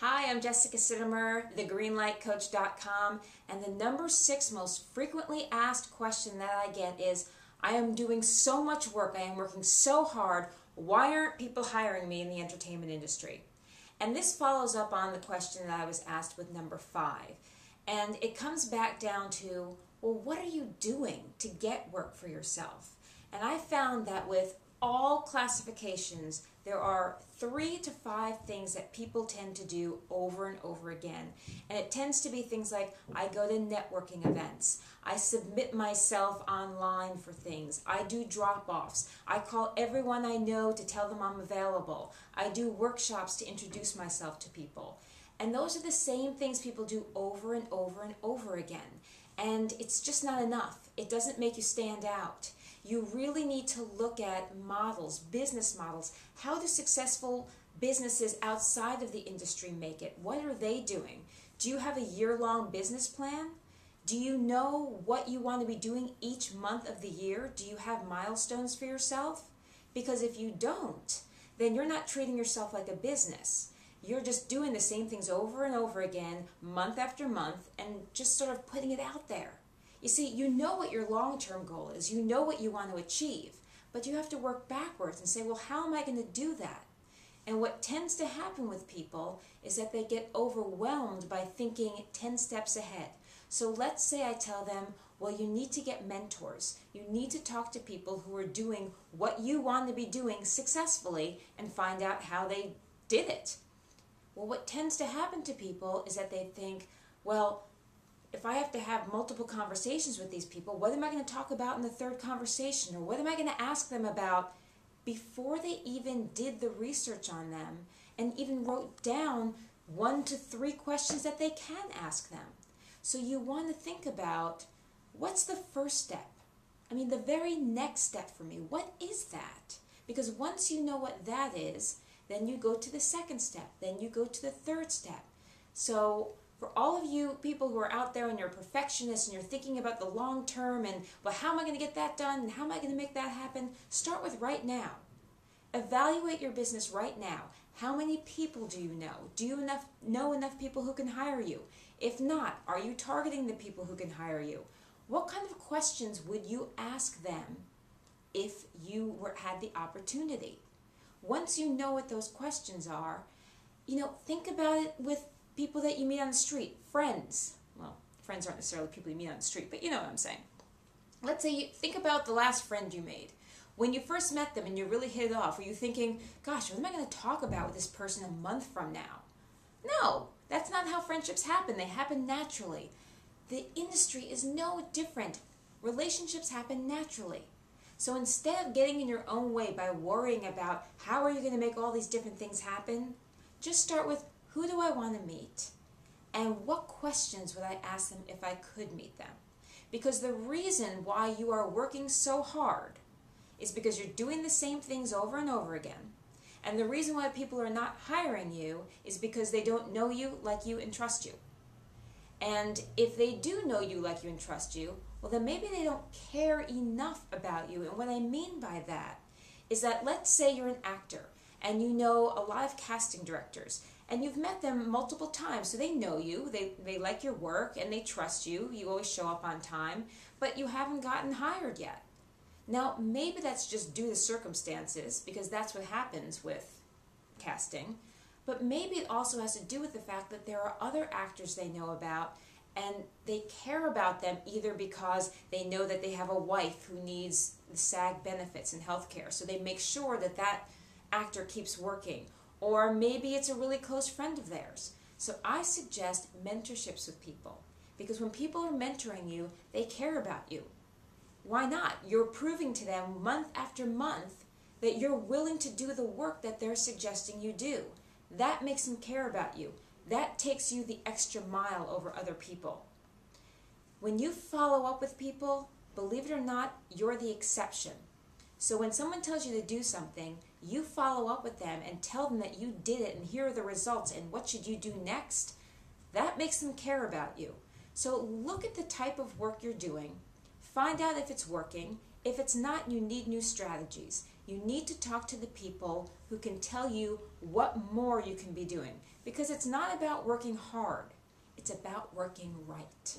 Hi, I'm Jessica Sitomer, the Greenlightcoach.com, and the number 6 most frequently asked question that I get is, I am doing so much work, I am working so hard, why aren't people hiring me in the entertainment industry? And this follows up on the question that I was asked with number 5. And it comes back down to, well, what are you doing to get work for yourself? And I found that with all classifications, there are 3 to 5 things that people tend to do over and over again. And it tends to be things like, I go to networking events, I submit myself online for things, I do drop-offs, I call everyone I know to tell them I'm available, I do workshops to introduce myself to people. And those are the same things people do over and over and over again. And it's just not enough. It doesn't make you stand out. You really need to look at models, business models. How do successful businesses outside of the industry make it? What are they doing? Do you have a year-long business plan? Do you know what you want to be doing each month of the year? Do you have milestones for yourself? Because if you don't, then you're not treating yourself like a business. You're just doing the same things over and over again, month after month, and just sort of putting it out there. You see, you know what your long-term goal is. You know what you want to achieve. But you have to work backwards and say, well, how am I going to do that? And what tends to happen with people is that they get overwhelmed by thinking 10 steps ahead. So let's say I tell them, well, you need to get mentors. You need to talk to people who are doing what you want to be doing successfully and find out how they did it. Well, what tends to happen to people is that they think, well, if I have to have multiple conversations with these people, what am I going to talk about in the third conversation? Or what am I going to ask them about before they even did the research on them and even wrote down 1 to 3 questions that they can ask them? So you want to think about, what's the first step? I mean, the very next step for me, what is that? Because once you know what that is, then you go to the second step, then you go to the third step. So for all of you people who are out there and you're perfectionists and you're thinking about the long term and, well, how am I going to get that done and how am I going to make that happen? Start with right now. Evaluate your business right now. How many people do you know? Do you know enough people who can hire you? If not, are you targeting the people who can hire you? What kind of questions would you ask them if you had the opportunity? Once you know what those questions are, think about it with people that you meet on the street, friends. Well, friends aren't necessarily people you meet on the street, but you know what I'm saying. Let's say you think about the last friend you made. When you first met them and you really hit it off, were you thinking, gosh, what am I going to talk about with this person a month from now? No, that's not how friendships happen. They happen naturally. The industry is no different. Relationships happen naturally. So instead of getting in your own way by worrying about how are you going to make all these different things happen, just start with, who do I want to meet? And what questions would I ask them if I could meet them? Because the reason why you are working so hard is because you're doing the same things over and over again. And the reason why people are not hiring you is because they don't know you, like you, and trust you. And if they do know you, like you, and trust you, well, then maybe they don't care enough about you. And what I mean by that is that, let's say you're an actor and you know a lot of casting directors and you've met them multiple times, so they know you, they like your work and they trust you, you always show up on time, but you haven't gotten hired yet. Now, maybe that's just due to circumstances, because that's what happens with casting, but maybe it also has to do with the fact that there are other actors they know about and they care about them either because they know that they have a wife who needs the SAG benefits and health care, so they make sure that that actor keeps working. Or maybe it's a really close friend of theirs. So I suggest mentorships with people, because when people are mentoring you, they care about you. Why not? You're proving to them month after month that you're willing to do the work that they're suggesting you do. That makes them care about you. That takes you the extra mile over other people. When you follow up with people, believe it or not, you're the exception. So when someone tells you to do something, you follow up with them and tell them that you did it and here are the results and what should you do next. That makes them care about you. So look at the type of work you're doing. Find out if it's working. If it's not, you need new strategies. You need to talk to the people who can tell you what more you can be doing. Because it's not about working hard. It's about working right.